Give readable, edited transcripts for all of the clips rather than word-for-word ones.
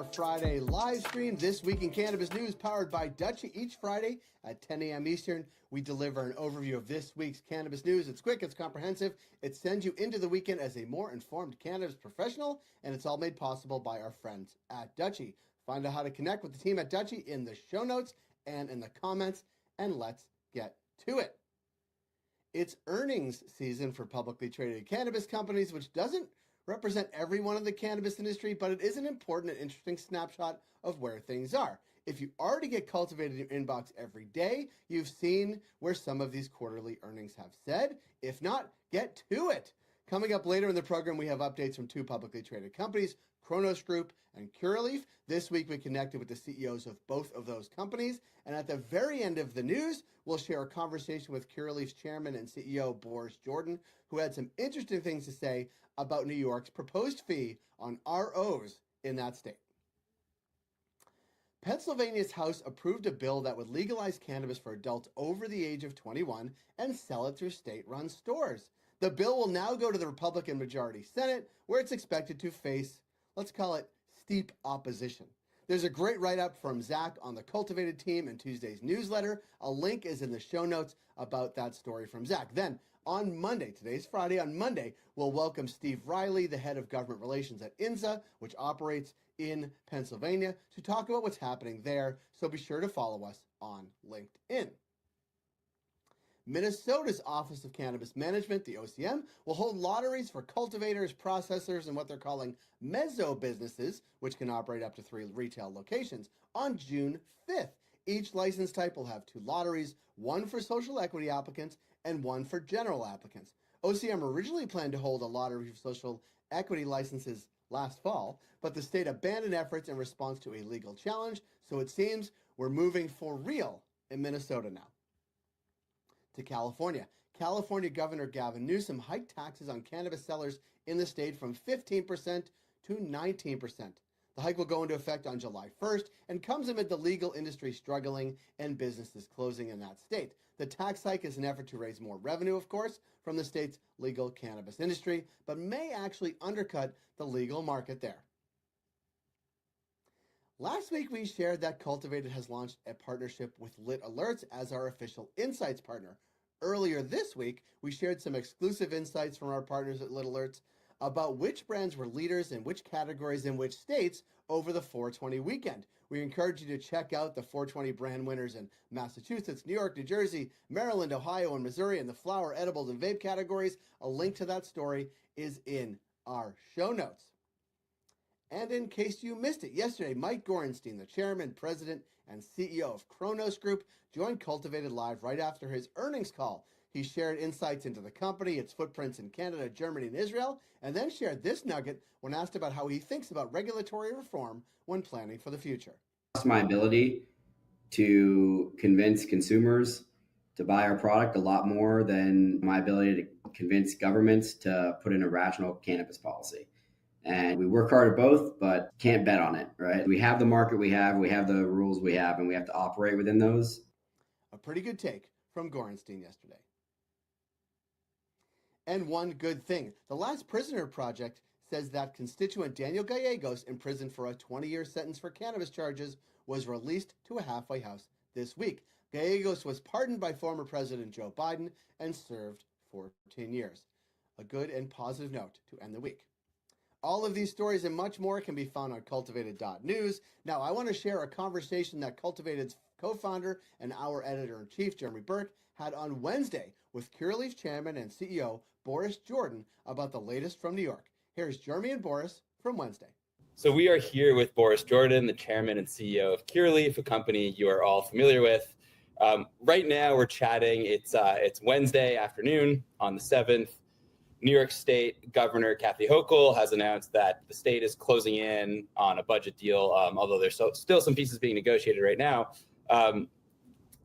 our Friday live stream. This Week in Cannabis News powered by Dutchie. Each Friday at 10 a.m. Eastern, we deliver an overview of this week's cannabis news. It's quick, it's comprehensive, it sends you into the weekend as a more informed cannabis professional, and it's all made possible by our friends at Dutchie. Find out how to connect with the team at Dutchie in the show notes and in the comments, and let's get to it. It's earnings season for publicly traded cannabis companies, which doesn't represent everyone in the cannabis industry, but it is an important and interesting snapshot of where things are. If you already get Cultivated in your inbox every day, you've seen where some of these quarterly earnings have said. If not, get to it. Coming up later in the program, we have updates from two publicly traded companies, Cronos Group and Curaleaf. This week, we connected with the CEOs of both of those companies. And at the very end of the news, we'll share a conversation with Curaleaf's chairman and CEO, Boris Jordan, who had some interesting things to say about New York's proposed fee on ROs in that state. Pennsylvania's House approved a bill that would legalize cannabis for adults over the age of 21 and sell it through state-run stores. The bill will now go to the Republican majority Senate, where it's expected to face, let's call it, steep opposition. There's a great write-up from Zach on the Cultivated team in Tuesday's newsletter. A link is in the show notes about that story from Zach. Then, on Monday, today's Friday, on Monday, we'll welcome Steve Riley, the head of government relations at INSA, which operates in Pennsylvania, to talk about what's happening there. So be sure to follow us on LinkedIn. Minnesota's Office of Cannabis Management, the OCM, will hold lotteries for cultivators, processors, and what they're calling mezzo businesses, which can operate up to 3 retail locations, on June 5th. Each license type will have 2 lotteries, one for social equity applicants and one for general applicants. OCM originally planned to hold a lottery for social equity licenses last fall, but the state abandoned efforts in response to a legal challenge, so it seems we're moving for real in Minnesota now. To California. California Governor Gavin Newsom hiked taxes on cannabis sellers in the state from 15% to 19%. The hike will go into effect on July 1st and comes amid the legal industry struggling and businesses closing in that state. The tax hike is an effort to raise more revenue, of course, from the state's legal cannabis industry, but may actually undercut the legal market there. Last week, we shared that Cultivated has launched a partnership with Lit Alerts as our official insights partner. Earlier this week, we shared some exclusive insights from our partners at Lit Alerts about which brands were leaders in which categories in which states over the 420 weekend. We encourage you to check out the 420 brand winners in Massachusetts, New York, New Jersey, Maryland, Ohio, and Missouri in the flower, edibles, and vape categories. A link to that story is in our show notes. And in case you missed it, yesterday, Mike Gorenstein, the chairman, president, and CEO of Cronos Group, joined Cultivated Live right after his earnings call. He shared insights into the company, its footprints in Canada, Germany, and Israel, and then shared this nugget when asked about how he thinks about regulatory reform when planning for the future. My ability to convince consumers to buy our product a lot more than my ability to convince governments to put in a rational cannabis policy. And we work hard at both, but can't bet on it, right? We have the market we have the rules we have, and we have to operate within those. A pretty good take from Gorenstein yesterday. And one good thing, the Last Prisoner Project says that constituent Daniel Gallegos, imprisoned for a 20-year sentence for cannabis charges, was released to a halfway house this week. Gallegos was pardoned by former President Joe Biden and served 14 years. A good and positive note to end the week. All of these stories and much more can be found on cultivated.news. Now, I want to share a conversation that Cultivated's co-founder and our editor-in-chief, Jeremy Berke, had on Wednesday with Curaleaf chairman and CEO Boris Jordan about the latest from New York. Here's Jeremy and Boris from Wednesday. So we are here with Boris Jordan, the chairman and CEO of Curaleaf, a company you are all familiar with. Right now, we're chatting. It's Wednesday afternoon on the 7th. New York State Governor Kathy Hochul has announced that the state is closing in on a budget deal, although there's still some pieces being negotiated right now.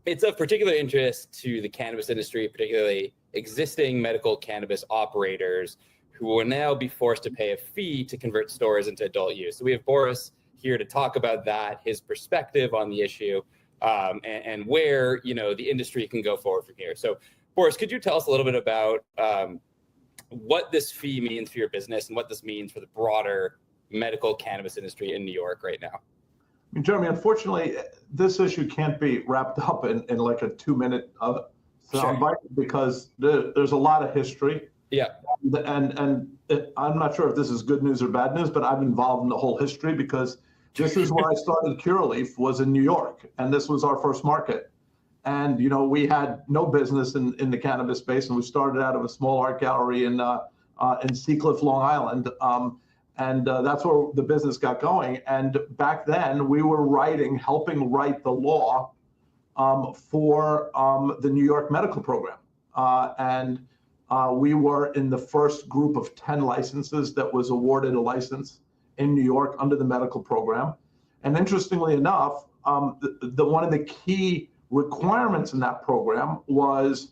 It's of particular interest to the cannabis industry, particularly existing medical cannabis operators who will now be forced to pay a fee to convert stores into adult use. So we have Boris here to talk about that, his perspective on the issue, and where the industry can go forward from here. So Boris, could you tell us a little bit about what this fee means for your business and what this means for the broader medical cannabis industry in New York right now? I mean, Jeremy, unfortunately, this issue can't be wrapped up in like a 2-minute soundbite because there's a lot of history. Yeah. I'm not sure if this is good news or bad news, but I'm involved in the whole history because this is where I started Curaleaf, was in New York, and this was our first market. And we had no business in the cannabis space, and we started out of a small art gallery in Seacliff, Long Island, and that's where the business got going. And back then, we were helping write the law for the New York medical program, and we were in the first group of 10 licenses that was awarded a license in New York under the medical program. And interestingly enough, one of the key requirements in that program was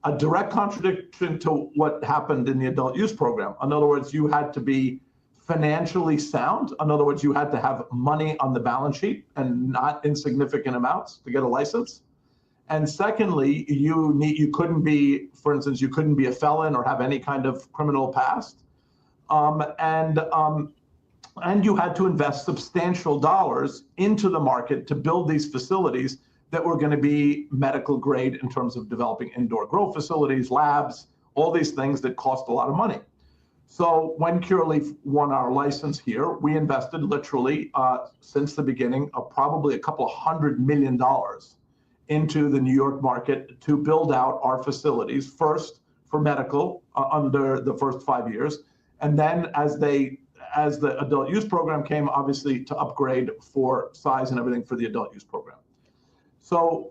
a direct contradiction to what happened in the adult use program. In other words, you had to be financially sound. In other words, you had to have money on the balance sheet and not insignificant amounts to get a license. And secondly, you couldn't be, for instance, you couldn't be a felon or have any kind of criminal past. And you had to invest substantial dollars into the market to build these facilities that were going to be medical grade in terms of developing indoor grow facilities, labs, all these things that cost a lot of money. So when Curaleaf won our license here, we invested literally since the beginning of probably a couple of $100 million into the New York market to build out our facilities, first for medical under the first 5 years, and then as the adult use program came, obviously to upgrade for size and everything for the adult use program. So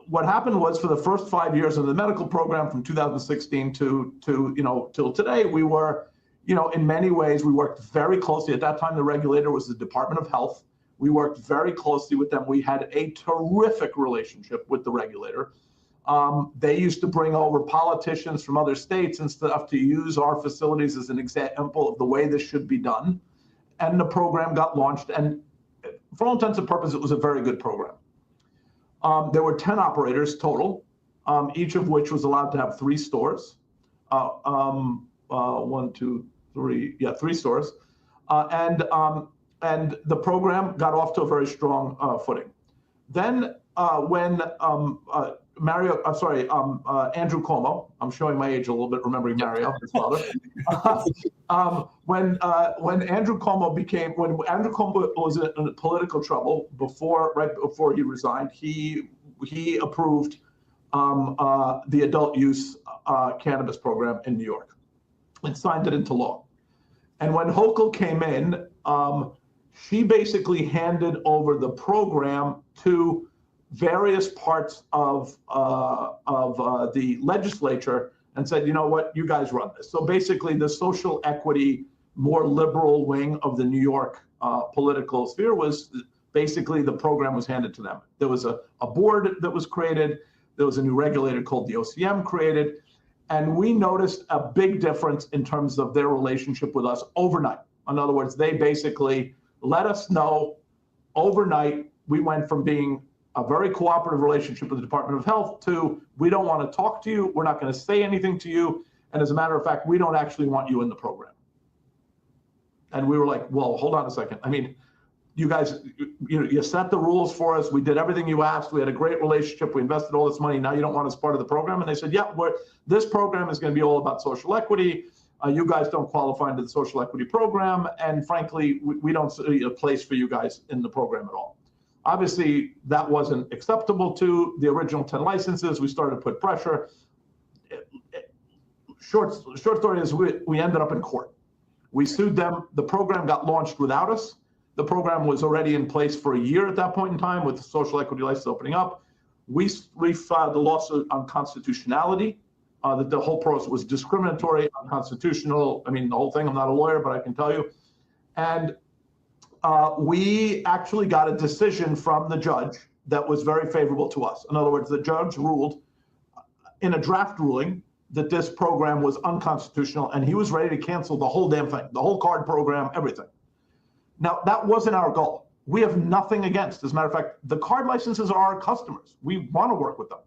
what happened was, for the first 5 years of the medical program, from 2016 to till today, we were, in many ways, we worked very closely. At that time, the regulator was the Department of Health. We worked very closely with them. We had a terrific relationship with the regulator. They used to bring over politicians from other states and stuff to use our facilities as an example of the way this should be done. And the program got launched. And for all intents and purposes, it was a very good program. There were 10 operators total, each of which was allowed to have 3 stores. 3 stores. And the program got off to a very strong footing. Then when Andrew Cuomo, I'm showing my age a little bit, remembering Mario, his father. When Andrew Cuomo was in political trouble right before he resigned, he approved the adult use cannabis program in New York and signed it into law. And when Hochul came in, she basically handed over the program to various parts of the legislature and said, you know what, you guys run this. So basically the social equity, more liberal wing of the New York political sphere was basically, the program was handed to them. There was a board that was created. There was a new regulator called the OCM created. And we noticed a big difference in terms of their relationship with us overnight. In other words, they basically let us know overnight. We went from being a very cooperative relationship with the Department of Health to, we don't want to talk to you. We're not going to say anything to you. And as a matter of fact, we don't actually want you in the program. And we were like, well, hold on a second. I mean, you guys, you set the rules for us. We did everything you asked. We had a great relationship. We invested all this money. Now you don't want us part of the program. And they said, yeah, this program is going to be all about social equity. You guys don't qualify into the social equity program. And frankly, we don't see a place for you guys in the program at all. Obviously, that wasn't acceptable to the original 10 licenses. We started to put pressure. Short story is we ended up in court. We sued them. The program got launched without us. The program was already in place for a year at that point in time, with the social equity license opening up. We filed the lawsuit on constitutionality, that the whole process was discriminatory, unconstitutional. I mean, the whole thing. I'm not a lawyer, but I can tell you. And we actually got a decision from the judge that was very favorable to us. In other words, the judge ruled in a draft ruling that this program was unconstitutional, and he was ready to cancel the whole damn thing, the whole card program, everything. Now, that wasn't our goal. We have nothing against. As a matter of fact, the card licenses are our customers. We want to work with them.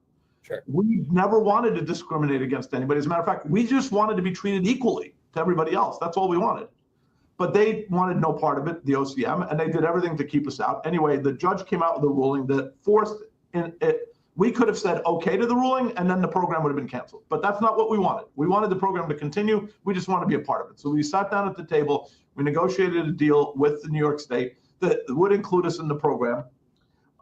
Sure. We never wanted to discriminate against anybody. As a matter of fact, we just wanted to be treated equally to everybody else. That's all we wanted. but they wanted no part of it, the OCM, and they did everything to keep us out. Anyway, the judge came out with a ruling that forced it. We could have said okay to the ruling, and then the program would have been canceled. But that's not what we wanted. We wanted the program to continue. We just want to be a part of it. So we sat down at the table. We negotiated a deal with the New York State that would include us in the program.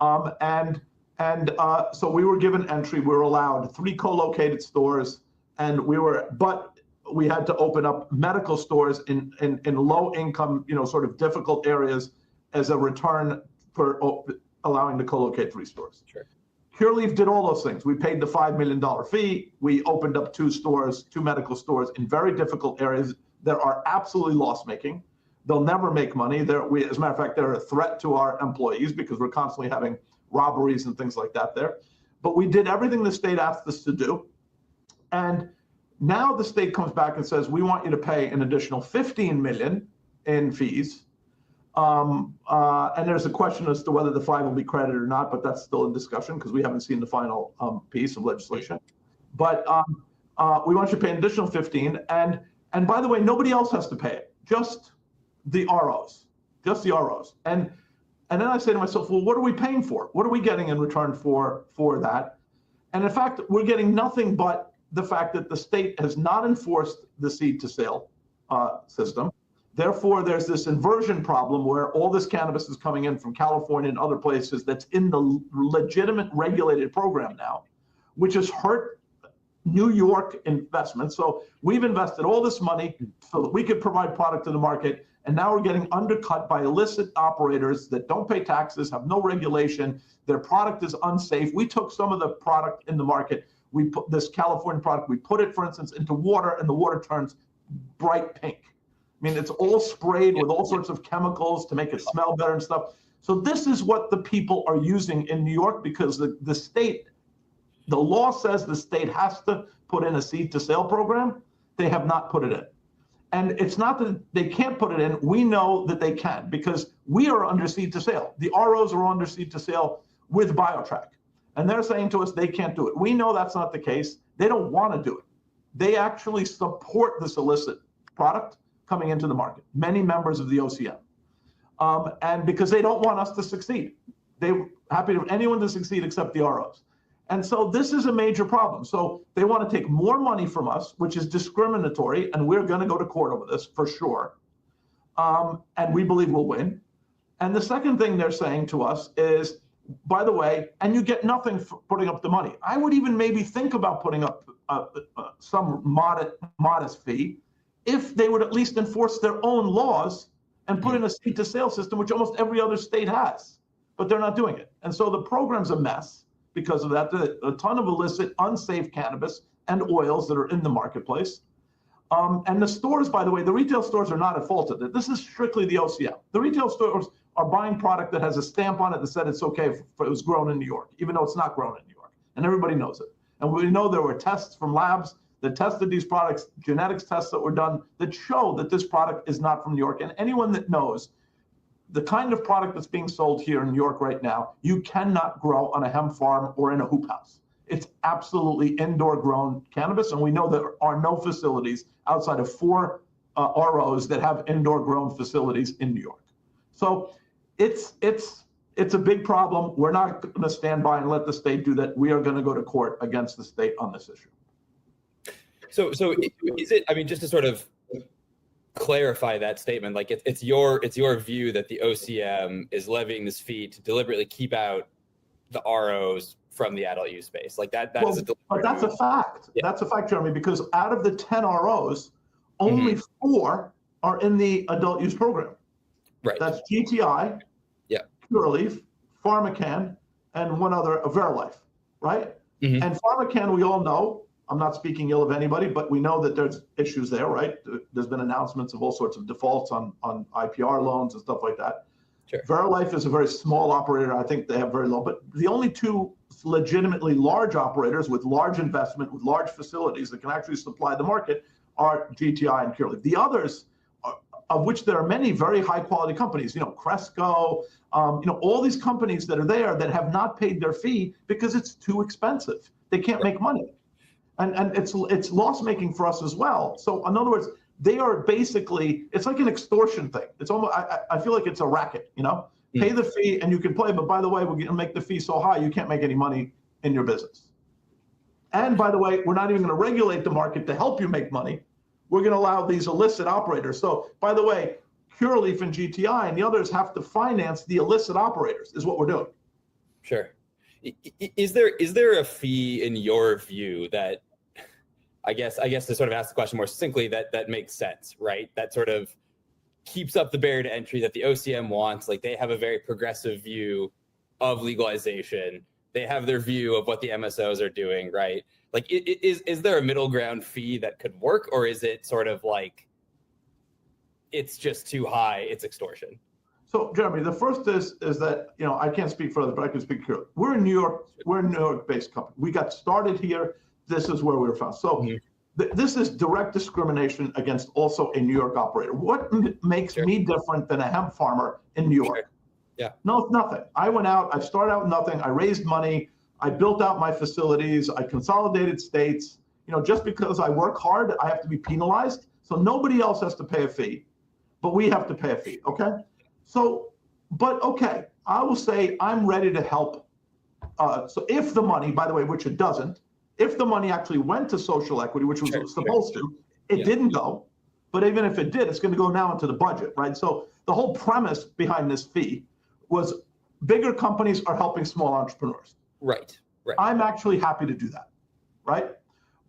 So we were given entry. We were allowed 3 co-located stores, but we had to open up medical stores in low income, sort of difficult areas as a return for allowing to co-locate 3 stores. Sure. Curaleaf did all those things. We paid the $5 million fee. We opened up 2 medical stores in very difficult areas that are absolutely loss-making. They'll never make money. As a matter of fact, they're a threat to our employees because we're constantly having robberies and things like that there. But we did everything the state asked us to do. And now the state comes back and says, we want you to pay an additional $15 million in fees. And there's a question as to whether the 5 will be credited or not, but that's still in discussion because we haven't seen the final piece of legislation. But we want you to pay an additional 15. And by the way, nobody else has to pay it, just the ROs, And then I say to myself, well, what are we paying for? What are we getting in return for that? And in fact, we're getting nothing but the fact that the state has not enforced the seed to sale system. Therefore, there's this inversion problem where all this cannabis is coming in from California and other places that's in the legitimate regulated program now, which has hurt New York investments. So we've invested all this money so that we could provide product to the market. And now we're getting undercut by illicit operators that don't pay taxes, have no regulation. Their product is unsafe. We took some of the product in the market. We put this California product, we put it, for instance, into water, and the water turns bright pink. I mean, it's all sprayed with all sorts of chemicals to make it smell better and stuff. So this is what the people are using in New York because the state, the law says the state has to put in a seed to sale program. They have not put it in. And it's not that they can't put it in. We know that they can because we are under seed to sale. The ROs are under seed to sale with BioTrack. And they're saying to us they can't do it. We know that's not the case. They don't want to do it. They actually support this illicit product coming into the market, many members of the OCM. And because they don't want us to succeed. They're happy to anyone to succeed except the ROs. And so this is a major problem. So they want to take more money from us, which is discriminatory, and we're going to go to court over this for sure. And we believe we'll win. And the second thing they're saying to us is, by the way, and you get nothing for putting up the money. I would even maybe think about putting up some modest fee if they would at least enforce their own laws and put in a seed to sale system, which almost every other state has, but they're not doing it. And so the program's a mess because of that. A ton of illicit, unsafe cannabis and oils that are in the marketplace. And the stores, by the way, the retail stores are not at fault of it. This is strictly the OCM. The retail stores are buying product that has a stamp on it that said it's okay if it was grown in New York, even though it's not grown in New York. And everybody knows it. And we know there were tests from labs that tested these products, genetics tests that were done that show that this product is not from New York. And anyone that knows the kind of product that's being sold here in New York right now, you cannot grow on a hemp farm or in a hoop house. It's absolutely indoor grown cannabis. And we know there are no facilities outside of 4 ROs that have indoor grown facilities in New York. So it's a big problem. We're not going to stand by and let the state do that. We are going to go to court against the state on this issue. So is it, I mean, just to sort of clarify that statement, like it's your view that the OCM is levying this fee to deliberately keep out the ROs from the adult use space, like that is a deliberate but that's a fact. Yeah. That's a fact, Jeremy, because out of the 10 ROs, only 4 are in the adult use program. Right. That's GTI, Curaleaf, PharmaCann, and one other, Verilife, right? And PharmaCann, we all know, I'm not speaking ill of anybody, but we know that there's issues there, right? There's been announcements of all sorts of defaults on IPR loans and stuff like that. Sure. Verilife is a very small operator. I think they have very low, but the only 2 legitimately large operators with large investment, with large facilities that can actually supply the market are GTI and Curaleaf. The others, of which there are many very high quality companies, Cresco, all these companies that are there that have not paid their fee because it's too expensive. They can't make money. And it's loss making for us as well. So in other words, they are basically, it's like an extortion thing. It's almost, I feel like it's a racket, you know? Pay the fee and you can play, but by the way, we're going to make the fee so high you can't make any money in your business. And by the way, we're not even going to regulate the market to help you make money. We're going to allow these illicit operators. So by the way, Curaleaf and GTI and the others have to finance the illicit operators is what we're doing. Sure. Is there a fee in your view that, I guess to sort of ask the question more succinctly, that makes sense, right? That sort of keeps up the barrier to entry that the OCM wants. Like, they have a very progressive view of legalization. They have their view of what the MSOs are doing, right? Like, is there a middle ground fee that could work, or is it sort of like it's just too high, it's extortion? So Jeremy, the first is that, you know, I can't speak further, but I can speak here. We're a New York-based company. We got started here. This is where we were found. So this is direct discrimination against also a New York operator. What makes me different than a hemp farmer in New York? Yeah. No, nothing. I went out, I started out with nothing. I raised money. I built out my facilities. I consolidated states. You know, just because I work hard, I have to be penalized. So nobody else has to pay a fee, but we have to pay a fee, okay? So, but okay, I will say I'm ready to help. So if the money, by the way, which it doesn't, if the money actually went to social equity, which was supposed to, it didn't go. But even if it did, it's going to go now into the budget, right? So the whole premise behind this fee was bigger companies are helping small entrepreneurs. Right. I'm actually happy to do that, right?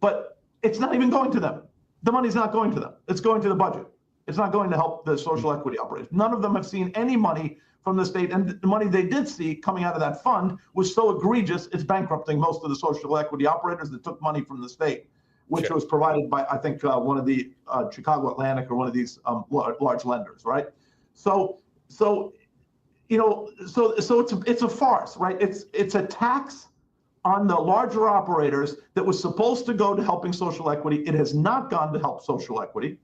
But it's not even going to them. The money's not going to them. It's going to the budget. It's not going to help the social equity operators. None of them have seen any money from the state, and the money they did see coming out of that fund was so egregious, it's bankrupting most of the social equity operators that took money from the state, which was provided by, I think, one of the Chicago Atlantic or one of these large lenders, right? So you know, so it's a farce, right? It's a tax on the larger operators that was supposed to go to helping social equity. It has not gone to help social equity,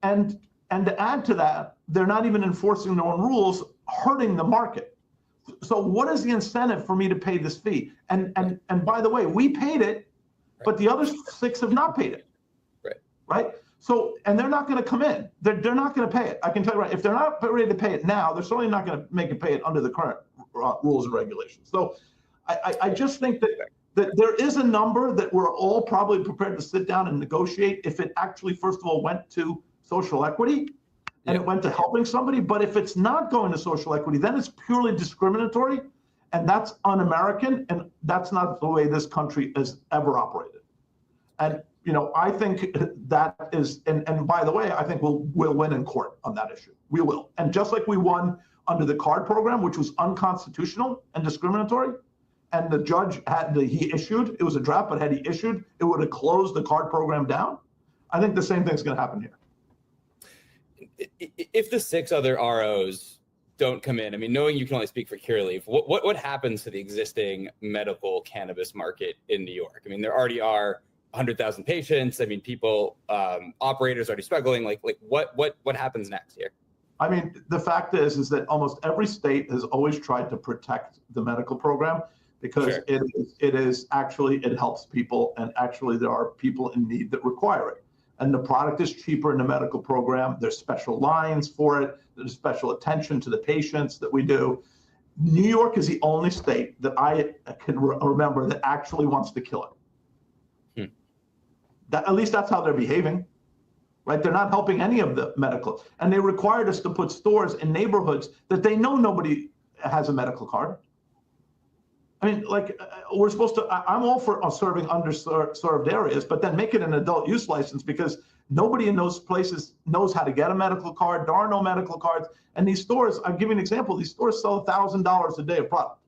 and to add to that, they're not even enforcing their own rules, hurting the market. So what is the incentive for me to pay this fee? And by the way, we paid it, but the other 6 have not paid it. Right? So, and they're not going to come in. They're not going to pay it. I can tell you right, if they're not ready to pay it now, they're certainly not going to make it pay it under the current rules and regulations. So I just think that there is a number that we're all probably prepared to sit down and negotiate if it actually, first of all, went to social equity and it went to helping somebody. But if it's not going to social equity, then it's purely discriminatory, and that's un-American, and that's not the way this country has ever operated. And you know, I think that is, and by the way, I think we'll win in court on that issue. We will. And just like we won under the card program, which was unconstitutional and discriminatory, and the judge he issued, it was a draft, but had he issued, it would have closed the card program down. I think the same thing's going to happen here. If the 6 other ROs don't come in, I mean, knowing you can only speak for Curaleaf, what happens to the existing medical cannabis market in New York? I mean, there already are 100,000 patients. I mean, people, operators already struggling. Like what happens next here? I mean, the fact is that almost every state has always tried to protect the medical program because it is actually, it helps people, and actually there are people in need that require it. And the product is cheaper in the medical program. There's special lines for it. There's special attention to the patients that we do. New York is the only state that I can remember that actually wants to kill it. At least that's how they're behaving, right? They're not helping any of the medical. And they required us to put stores in neighborhoods that they know nobody has a medical card. I mean, like, we're supposed to, I'm all for serving underserved areas, but then make it an adult use license, because nobody in those places knows how to get a medical card. There are no medical cards. And these stores, I'll give you an example, these stores sell $1,000 a day of product,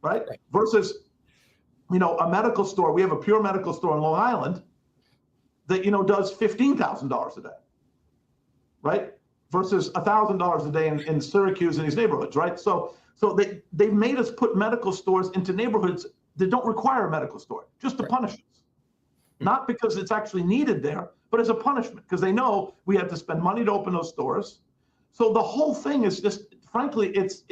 right? Versus, you know, a medical store, we have a pure medical store in Long Island that, you know, does $15,000 a day, right? Versus $1,000 a day in Syracuse and these neighborhoods, right? So they made us put medical stores into neighborhoods that don't require a medical store, just to punish us. Not because it's actually needed there, but as a punishment, because they know we have to spend money to open those stores. So the whole thing is just, frankly, it's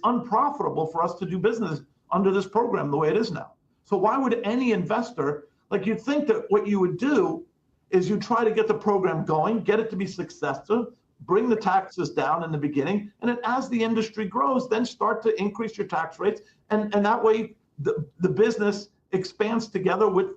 unprofitable for us to do business under this program the way it is now. So why would any investor, like, you'd think that what you would do is you try to get the program going, get it to be successful, bring the taxes down in the beginning, and then as the industry grows, then start to increase your tax rates, and that way the business expands together with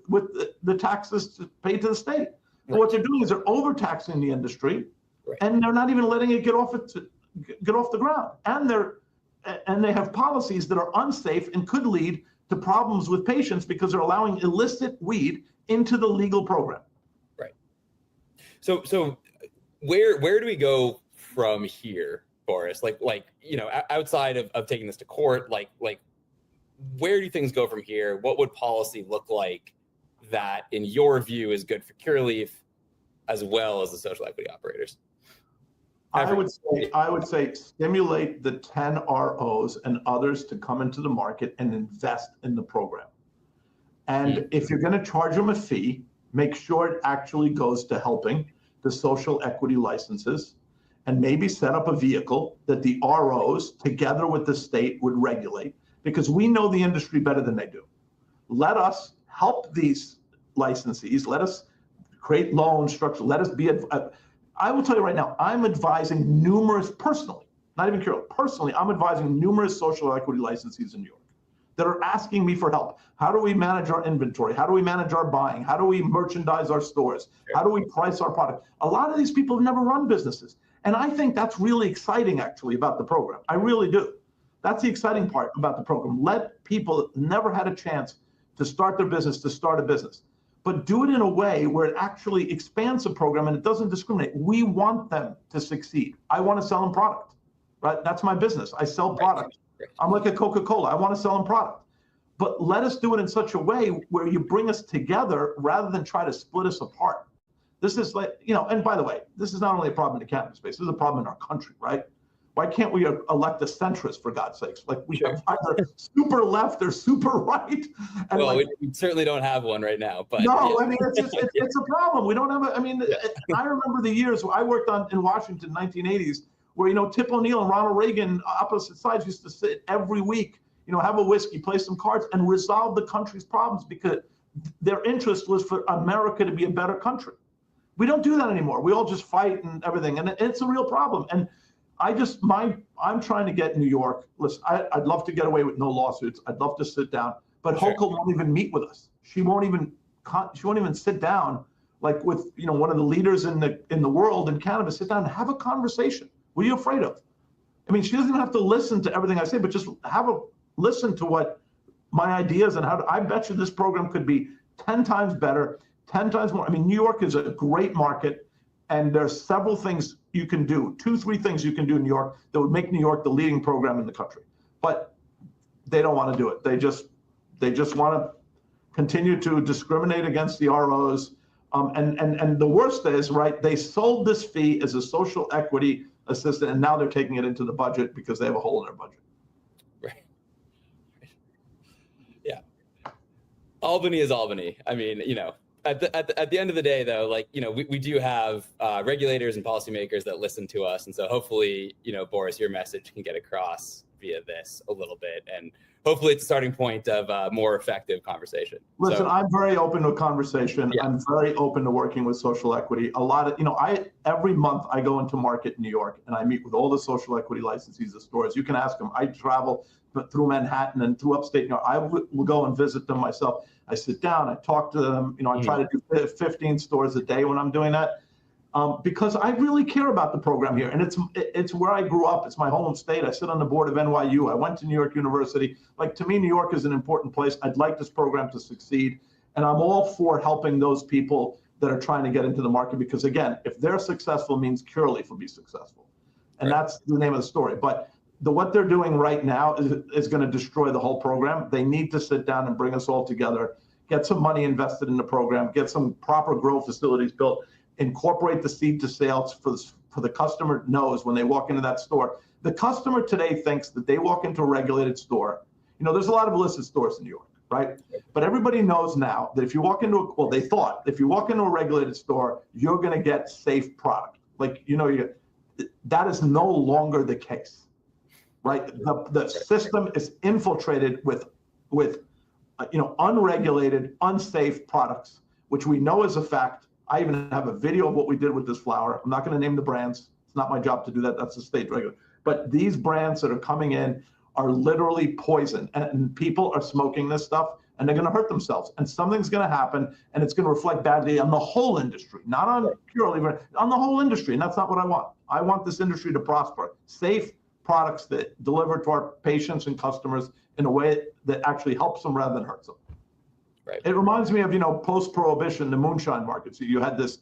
the taxes paid to the state. Right. But what they're doing is they're overtaxing the industry, right, and they're not even letting it get off the ground, and they have policies that are unsafe and could lead to problems with patients because they're allowing illicit weed into the legal program. Right. So where do we go from here, Boris? Like outside of taking this to court, like where do things go from here? What would policy look like that, in your view, is good for Curaleaf as well as the social equity operators? I would say stimulate the 10 ROs and others to come into the market and invest in the program. And if you're going to charge them a fee, make sure it actually goes to helping the social equity licenses, and maybe set up a vehicle that the ROs together with the state would regulate, because we know the industry better than they do. Let us help these licensees. Let us create loan structure. Let us be, I will tell you right now, I'm advising numerous, personally, not even Curaleaf, personally, I'm advising numerous social equity licensees in New York that are asking me for help. How do we manage our inventory? How do we manage our buying? How do we merchandise our stores? How do we price our product? A lot of these people have never run businesses. And I think that's really exciting, actually, about the program. I really do. That's the exciting part about the program. Let people that never had a chance to start their business to start a business, but do it in a way where it actually expands the program and it doesn't discriminate. We want them to succeed. I want to sell them product, right? That's my business. I sell product. I'm like a Coca-Cola. I want to sell them product. But let us do it in such a way where you bring us together rather than try to split us apart. This is like, and by the way, this is not only a problem in the cannabis space, this is a problem in our country, right? Why can't we elect a centrist, for God's sakes? Like, we have either super left or super right. And well, we certainly don't have one right now. But no, I mean, it's a problem. We don't have I remember the years I worked in Washington, 1980s, where, Tip O'Neill and Ronald Reagan, opposite sides, used to sit every week, have a whiskey, play some cards, and resolve the country's problems because their interest was for America to be a better country. We don't do that anymore. We all just fight and everything, and it's a real problem. And I'm trying to get New York. Listen, I'd love to get away with no lawsuits. I'd love to sit down, but Hochul won't even meet with us. She won't even sit down, like, with one of the leaders in the world in cannabis. Sit down and have a conversation. What are you afraid of? I mean, she doesn't have to listen to everything I say, but just listen to what my ideas and how. I bet you this program could be 10 times better, 10 times more. I mean, New York is a great market, and there's several things you can do, 2-3 things you can do in New York that would make New York the leading program in the country. But they don't want to do it. They just want to continue to discriminate against the ROs. And the worst is, right, they sold this fee as a social equity assistant, and now they're taking it into the budget because they have a hole in their budget. Right. Yeah. Albany is Albany. I mean, at the end of the day, though, like, we do have regulators and policymakers that listen to us. And so hopefully, Boris, your message can get across via this a little bit. And hopefully it's a starting point of a more effective conversation. Listen, I'm very open to a conversation. Yeah. I'm very open to working with social equity. A lot of, every month I go into market in New York and I meet with all the social equity licensees of stores. You can ask them. I travel through Manhattan and through upstate New York. I will go and visit them myself. I sit down, I talk to them. I try to do 15 stores a day when I'm doing that, because I really care about the program here. And it's where I grew up. It's my home state. I sit on the board of NYU. I went to New York University. Like, to me, New York is an important place. I'd like this program to succeed. And I'm all for helping those people that are trying to get into the market, because, again, if they're successful, means Curaleaf will be successful. And that's the name of the story. But what they're doing right now is going to destroy the whole program. They need to sit down and bring us all together, get some money invested in the program, get some proper grow facilities built, incorporate the seed to sales for the customer knows when they walk into that store. The customer today thinks that they walk into a regulated store. There's a lot of illicit stores in New York, right? But everybody knows now that if you walk into they thought if you walk into a regulated store, you're going to get safe product. Like, that is no longer the case. Right, the system is infiltrated with unregulated, unsafe products, which we know is a fact. I even have a video of what we did with this flower. I'm not going to name the brands. It's not my job to do that. That's the state regular. But these brands that are coming in are literally poison, and people are smoking this stuff and they're going to hurt themselves, and something's going to happen, and it's going to reflect badly on the whole industry, not on Curaleaf, but on the whole industry. And that's not what I want. I want this industry to prosper. Safe products that deliver to our patients and customers in a way that actually helps them rather than hurts them. Right. It reminds me of, post-prohibition, the moonshine markets. You had this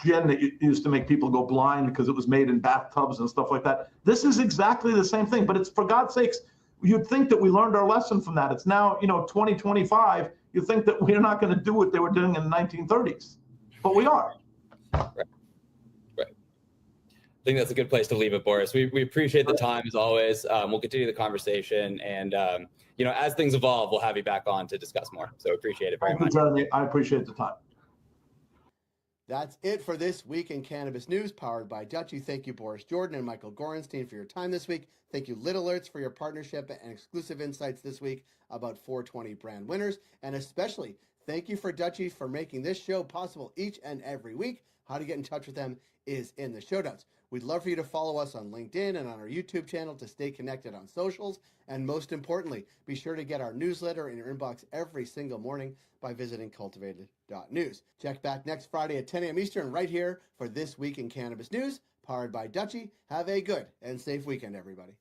gin that used to make people go blind because it was made in bathtubs and stuff like that. This is exactly the same thing, but it's, for God's sakes, you'd think that we learned our lesson from that. It's now, 2025. You think that we're not going to do what they were doing in the 1930s, but we are. Right. I think that's a good place to leave it, Boris. We appreciate the time as always. We'll continue the conversation, and as things evolve, we'll have you back on to discuss more. So appreciate it very much. I appreciate the time. That's it for this week in Cannabis News, powered by Dutchie. Thank you, Boris Jordan and Michael Gorenstein, for your time this week. Thank you, Lit Alerts, for your partnership and exclusive insights this week about 420 brand winners. And especially, thank you for Dutchie for making this show possible each and every week. How to get in touch with them is in the show notes. We'd love for you to follow us on LinkedIn and on our YouTube channel to stay connected on socials. And most importantly, be sure to get our newsletter in your inbox every single morning by visiting cultivated.news. Check back next Friday at 10 a.m. Eastern right here for This Week in Cannabis News, powered by Dutchie. Have a good and safe weekend, everybody.